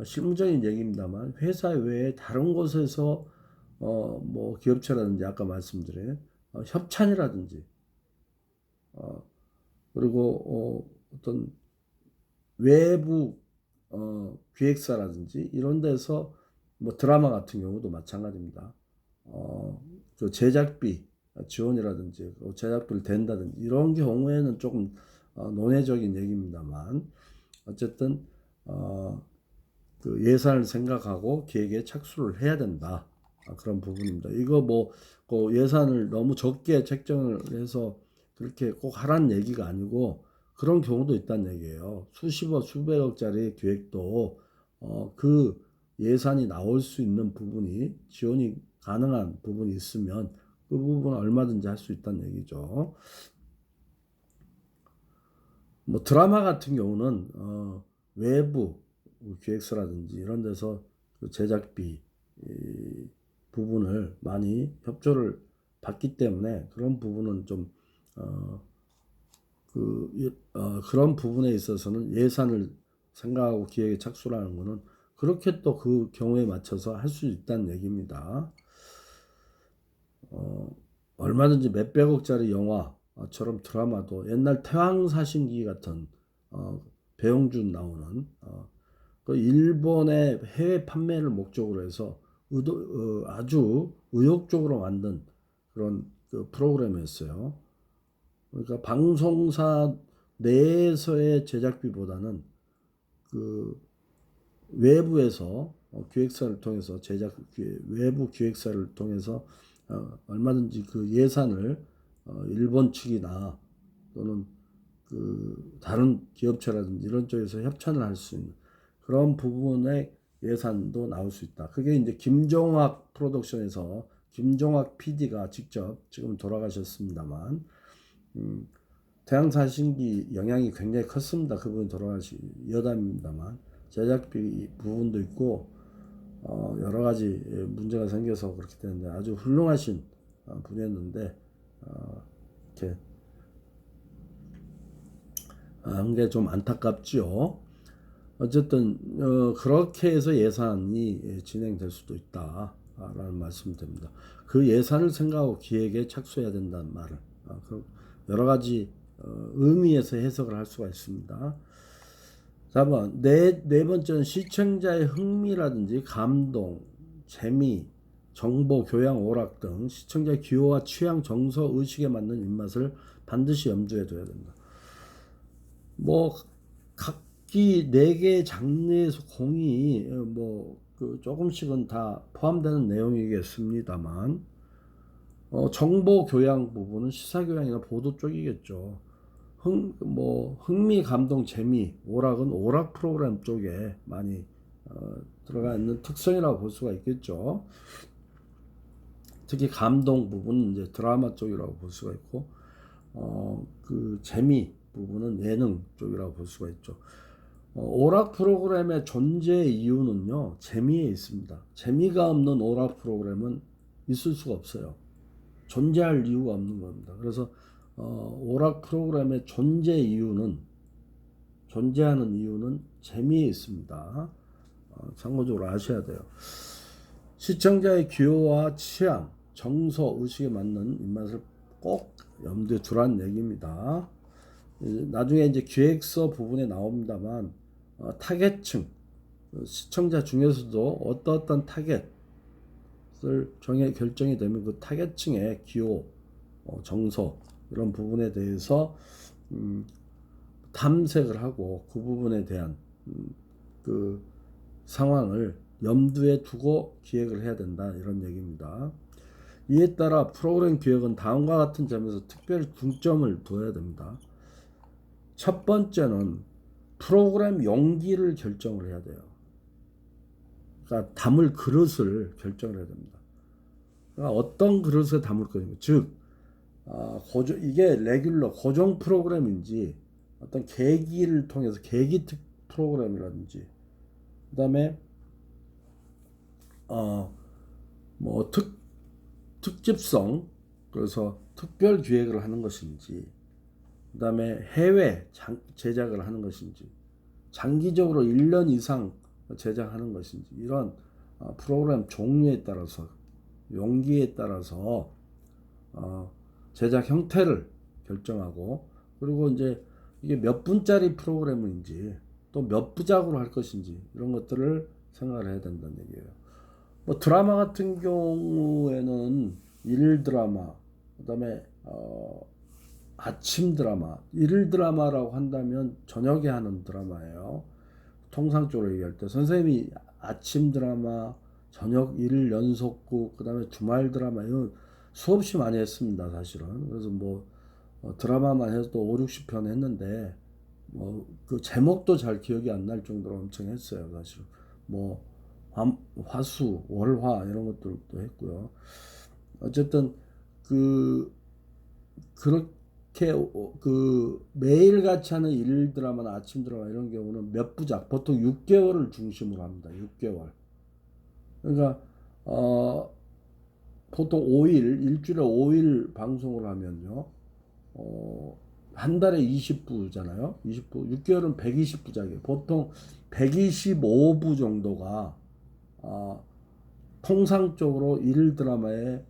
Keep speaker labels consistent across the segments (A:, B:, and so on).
A: 실무적인 얘기입니다만 회사 외에 다른 곳에서 뭐 기업체라든지 아까 말씀드린 협찬이라든지 어, 그리고 어떤 외부 기획사라든지 이런 데서 뭐 드라마 같은 경우도 마찬가지입니다. 그 제작비 지원이라든지 제작비를 댄다든지 이런 경우에는 조금 논외적인 얘기입니다만 어쨌든 그 예산을 생각하고 기획에 착수를 해야 된다. 그런 부분입니다. 이거 그 예산을 너무 적게 책정을 해서 그렇게 꼭 하라는 얘기가 아니고 그런 경우도 있다는 얘기예요. 수십억, 수백억짜리 기획도 그 예산이 나올 수 있는 부분이 지원이 가능한 부분이 있으면 그 부분은 얼마든지 할 수 있다는 얘기죠. 뭐 드라마 같은 경우는 외부 기획사라든지 이런 데서 그 제작비 부분을 많이 협조를 받기 때문에 그런 부분은 좀 그런 부분에 있어서는 예산을 생각하고 기획에 착수를 하는 거는 그렇게 또 그 경우에 맞춰서 할 수 있다는 얘기입니다. 얼마든지 몇백억짜리 영화처럼 드라마도 옛날 태왕사신기 같은 배용준 나오는 그 일본의 해외 판매를 목적으로 해서 아주 의욕적으로 만든 그런 그 프로그램이었어요. 그러니까 방송사 내에서의 제작비보다는 그 외부에서 기획사를 통해서 외부 기획사를 통해서 얼마든지 그 예산을 일본 측이나 또는 그 다른 기업체라든지 이런 쪽에서 협찬을 할 수 있는 그런 부분의 예산도 나올 수 있다. 그게 이제 김종학 프로덕션에서 김종학 PD가 직접 지금 돌아가셨습니다만 태양사신기 영향이 굉장히 컸습니다. 그분이 돌아가시 여담입니다만 제작비 부분도 있고 여러 가지 문제가 생겨서 그렇게 되는데 아주 훌륭하신 분이었는데 이렇게 한 게 좀 안타깝지요. 어쨌든 그렇게 해서 예산이 진행될 수도 있다라는 말씀을 드립니다. 그 예산을 생각하고 기획에 착수해야 된다는 말을 여러 가지 의미에서 해석을 할 수가 있습니다. 4번 네 번째는 시청자의 흥미라든지 감동, 재미, 정보, 교양, 오락 등 시청자의 기호와 취향, 정서, 의식에 맞는 입맛을 반드시 염두에 둬야 된다. 뭐 각기 4개의 장르에서 공이 그 조금씩은 다 포함되는 내용이겠습니다만 정보 교양 부분은 시사 교양이나 보도 쪽이겠죠. 흥미, 감동, 재미, 오락은 오락 프로그램 쪽에 많이 들어가 있는 특성이라고 볼 수가 있겠죠. 특히 감동 부분은 이제 드라마 쪽이라고 볼 수가 있고, 그 재미 부분은 예능 쪽이라고 볼 수가 있죠. 오락 프로그램의 존재 이유는요, 재미에 있습니다. 재미가 없는 오락 프로그램은 있을 수가 없어요. 존재할 이유가 없는 겁니다. 그래서 오락 프로그램의 존재하는 이유는 재미에 있습니다. 참고적으로 아셔야 돼요. 시청자의 기호와 취향, 정서, 의식에 맞는 입맛을 꼭 염두에 두라는 얘기입니다. 나중에 이제 기획서 부분에 나옵니다만 타겟층, 시청자 중에서도 어떤 타겟을 결정이 되면 그 타겟층의 기호, 정서 이런 부분에 대해서 탐색을 하고 그 부분에 대한 그 상황을 염두에 두고 기획을 해야 된다 이런 얘기입니다. 이에 따라 프로그램 기획은 다음과 같은 점에서 특별히 중점을 둬야 됩니다. 첫 번째는 프로그램 용기를 결정을 해야 돼요. 그러니까 담을 그릇을 결정을 해야 됩니다. 그러니까 어떤 그릇에 담을 것인가. 즉 이게 레귤러 고정 프로그램인지 어떤 계기를 통해서 계기 특 프로그램이라든지 그다음에 뭐 특집성 그래서 특별 기획을 하는 것인지 그다음에 해외 제작을 하는 것인지 장기적으로 1년 이상 제작하는 것인지 이런 프로그램 종류에 따라서 용기에 따라서 제작 형태를 결정하고 그리고 이제 이게 몇 분짜리 프로그램인지 또 몇 부작으로 할 것인지 이런 것들을 생각을 해야 된다는 얘기예요. 뭐 드라마 같은 경우에는 일 드라마 그다음에 아침 드라마 일 드라마라고 한다면 저녁에 하는 드라마예요. 통상적으로 얘기할 때 선생님이 아침 드라마 저녁 일 연속극 그다음에 주말 드라마 이런 수없이 많이 했습니다 사실은. 그래서 뭐 드라마만 해도 5, 60편 했는데 뭐 그 제목도 잘 기억이 안 날 정도로 엄청 했어요 사실. 뭐 화수 월화 이런 것들도 했고요. 어쨌든 그 그렇게 그 매일 같이 하는 일 드라마나 아침 드라마 이런 경우는 몇 부작 보통 6개월을 중심으로 합니다. 6개월. 그러니까 보통 5일 일주일에 5일 방송을 하면요. 한 달에 20부잖아요. 20부. 6개월은 120부작이에요. 보통 125부 정도가 통상적으로 일 드라마의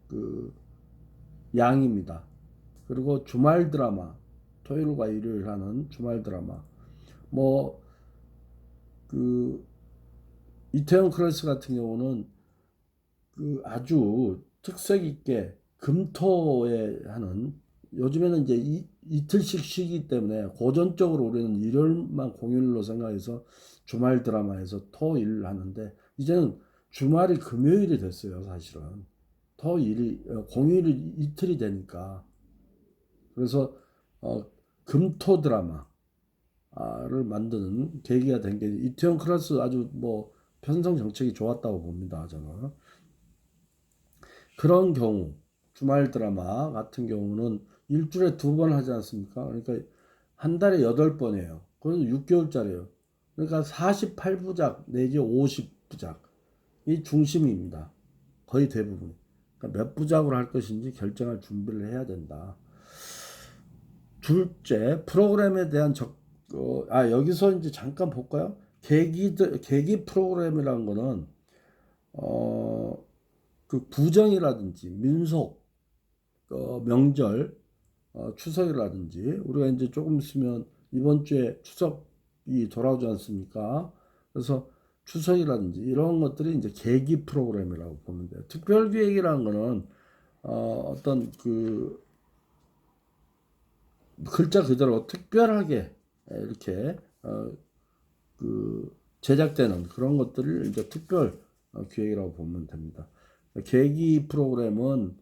A: 그 양입니다. 그리고 주말 드라마, 토요일과 일요일 하는 주말 드라마, 뭐 그 이태원 클래스 같은 경우는 그 아주 특색 있게 금토에 하는 요즘에는 이제 이틀씩 쉬기 때문에 고전적으로 우리는 일요일만 공휴일로 생각해서 주말 드라마에서 토일 하는데 이제는 주말이 금요일이 됐어요 사실은. 토일이 공휴일이 이틀이 되니까 그래서 금토 드라마를 만드는 계기가 된 게 이태원 클래스 아주 뭐 편성 정책이 좋았다고 봅니다 저는. 그런 경우 주말 드라마 같은 경우는 일주일에 2번 하지 않습니까? 그러니까 한 달에 8번이에요. 그건 6개월짜리예요. 그러니까 48부작 내지 50부작 이 중심입니다. 거의 대부분. 그러니까 몇 부작으로 할 것인지 결정할 준비를 해야 된다. 둘째, 프로그램에 대한 여기서 이제 잠깐 볼까요? 계기 프로그램이라는 거는 그 구정이라든지 민속, 명절, 추석이라든지 우리가 이제 조금 있으면 이번 주에 추석이 돌아오지 않습니까? 그래서 추석이라든지 이런 것들이 이제 계기 프로그램이라고 보면 돼요. 특별기획이라는 거는 어떤 그 글자 그대로 특별하게 이렇게 그 제작되는 그런 것들을 이제 특별 기획이라고 보면 됩니다. 계기 프로그램은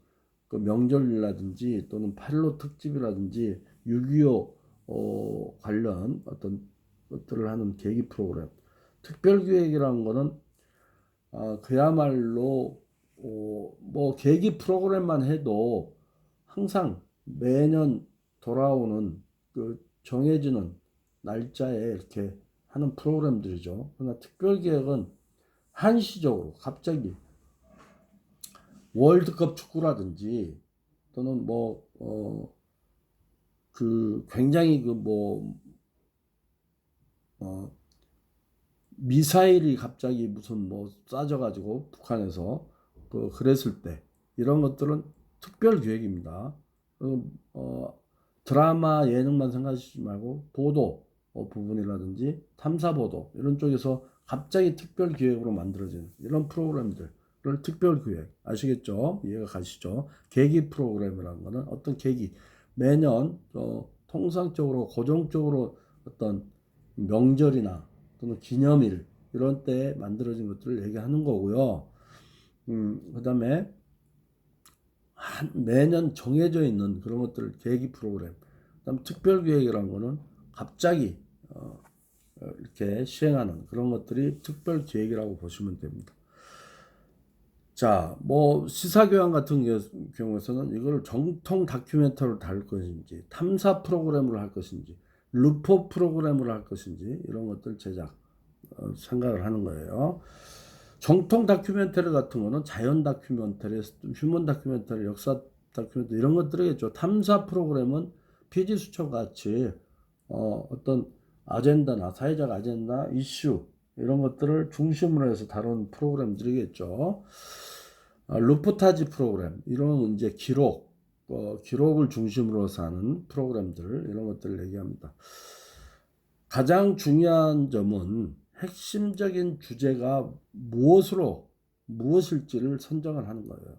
A: 그 명절이라든지 또는 8.15 특집이라든지 6.25 관련 어떤 것들을 하는 계기 프로그램. 특별기획이라는 거는 그야말로 뭐 계기 프로그램만 해도 항상 매년 돌아오는 그 정해지는 날짜에 이렇게 하는 프로그램들이죠. 그러나 특별기획은 한시적으로 갑자기 월드컵 축구라든지 또는 그 굉장히 미사일이 갑자기 무슨 쏴져가지고 북한에서 그랬을 때 이런 것들은 특별 기획입니다. 드라마 예능만 생각하시지 말고 보도 부분이라든지 탐사 보도 이런 쪽에서 갑자기 특별 기획으로 만들어진 이런 프로그램들을 특별 기획 아시겠죠? 이해가 가시죠? 계기 프로그램이라는 거는 어떤 계기 매년 통상적으로 고정적으로 어떤 명절이나 또는 기념일 이런 때 만들어진 것들을 얘기하는 거고요. 그다음에 매년 정해져 있는 그런 것들 계기 프로그램. 그다음 특별 기획이라는 거는 갑자기 이렇게 시행하는 그런 것들이 특별 기획이라고 보시면 됩니다. 자, 시사교양 같은 경우에서는 이걸 정통 다큐멘터리를 다룰 것인지, 탐사 프로그램으로 할 것인지, 루포 프로그램으로 할 것인지 이런 것들 제작 생각을 하는 거예요. 정통 다큐멘터리 같은 거는 자연 다큐멘터리, 휴먼 다큐멘터리, 역사 다큐멘터리 이런 것들이겠죠. 탐사 프로그램은 피지수첩 같이 어떤 아젠다나 사회적 아젠다, 이슈 이런 것들을 중심으로 해서 다룬 프로그램들이겠죠. 루프타지 프로그램 이런 이제 기록을 중심으로 해서 하는 프로그램들 이런 것들을 얘기합니다. 가장 중요한 점은 핵심적인 주제가 무엇일지를 선정을 하는 거예요.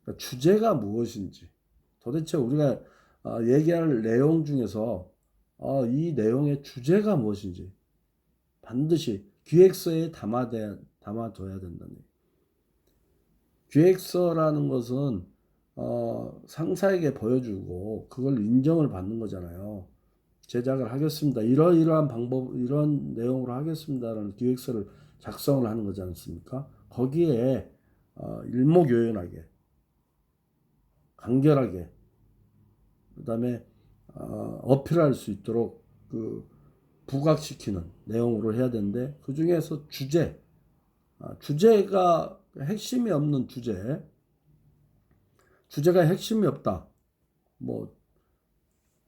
A: 그러니까 주제가 무엇인지 도대체 우리가 얘기할 내용 중에서 이 내용의 주제가 무엇인지 반드시 기획서에 담아둬야 된다는 얘기예요. 기획서라는 것은 상사에게 보여주고 그걸 인정을 받는 거잖아요. 제작을 하겠습니다. 이러이러한 방법, 이런 내용으로 하겠습니다라는 기획서를 작성을 하는 거지 않습니까? 거기에 일목요연하게, 간결하게, 그 다음에 어필할 수 있도록 부각시키는 내용으로 해야 되는데 그 중에서 주제가 핵심이 없는 주제가 핵심이 없다. 뭐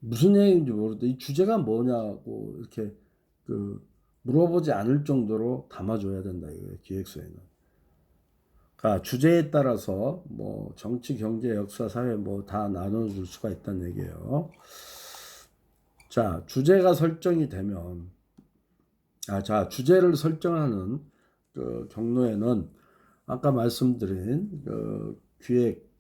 A: 무슨 얘기인지 모르는데 이 주제가 뭐냐고 이렇게 물어보지 않을 정도로 담아줘야 된다 이거예요. 기획서에는. 그러니까 주제에 따라서 뭐 정치, 경제, 역사, 사회 뭐 다 나눠줄 수가 있다는 얘기예요. 자, 주제가 설정이 되면 주제를 설정하는 경로에는 아까 말씀드린 기획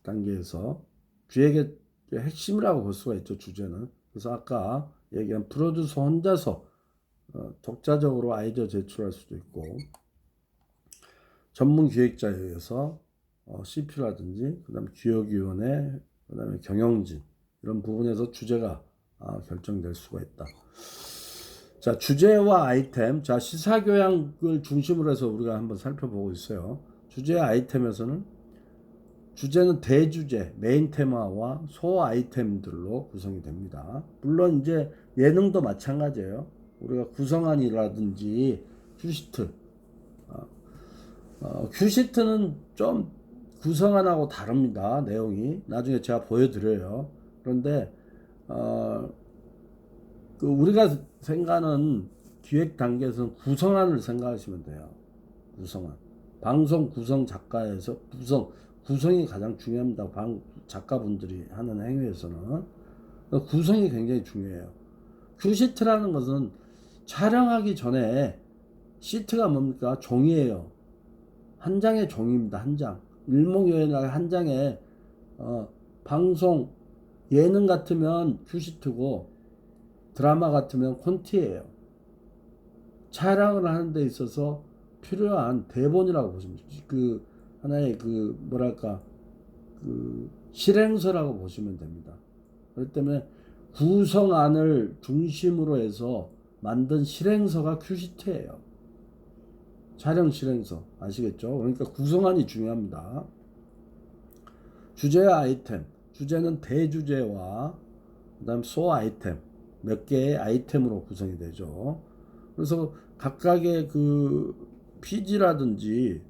A: 단계에서 기획의 핵심이라고 볼 수가 있죠. 주제는. 그래서 아까 얘기한 프로듀서 혼자서 독자적으로 아이디어 제출할 수도 있고 전문 기획자에 의해서 CP라든지 그다음에 기획위원회 그다음에 경영진 이런 부분에서 주제가 결정될 수가 있다. 자, 주제와 아이템. 자, 시사교양을 중심으로 해서 우리가 한번 살펴보고 있어요. 주제와 아이템에서는 주제는 대주제, 메인 테마와 소 아이템들로 구성이 됩니다. 물론 이제 예능도 마찬가지예요. 우리가 구성안이라든지 큐시트. 큐시트는 좀 구성안하고 다릅니다. 내용이. 나중에 제가 보여드려요. 그런데 우리가 생각하는 기획 단계에서는 구성안을 생각하시면 돼요. 구성안. 방송 구성 작가에서 구성이 가장 중요합니다. 작가분들이 하는 행위에서는 구성이 굉장히 중요해요. 큐시트라는 것은 촬영하기 전에 시트가 뭡니까? 종이에요. 한 장의 종이입니다. 한 장. 일목요연하게 한 장에 방송 예능 같으면 큐시트고 드라마 같으면 콘티예요. 촬영을 하는 데 있어서 필요한 대본이라고 보시면 하나의 실행서라고 보시면 됩니다. 그렇기 때문에 구성안을 중심으로 해서 만든 실행서가 큐시트예요. 촬영 실행서 아시겠죠? 그러니까 구성안이 중요합니다. 주제와 아이템. 주제는 대주제와 그다음 소 아이템 몇 개의 아이템으로 구성이 되죠. 그래서 각각의 PG라든지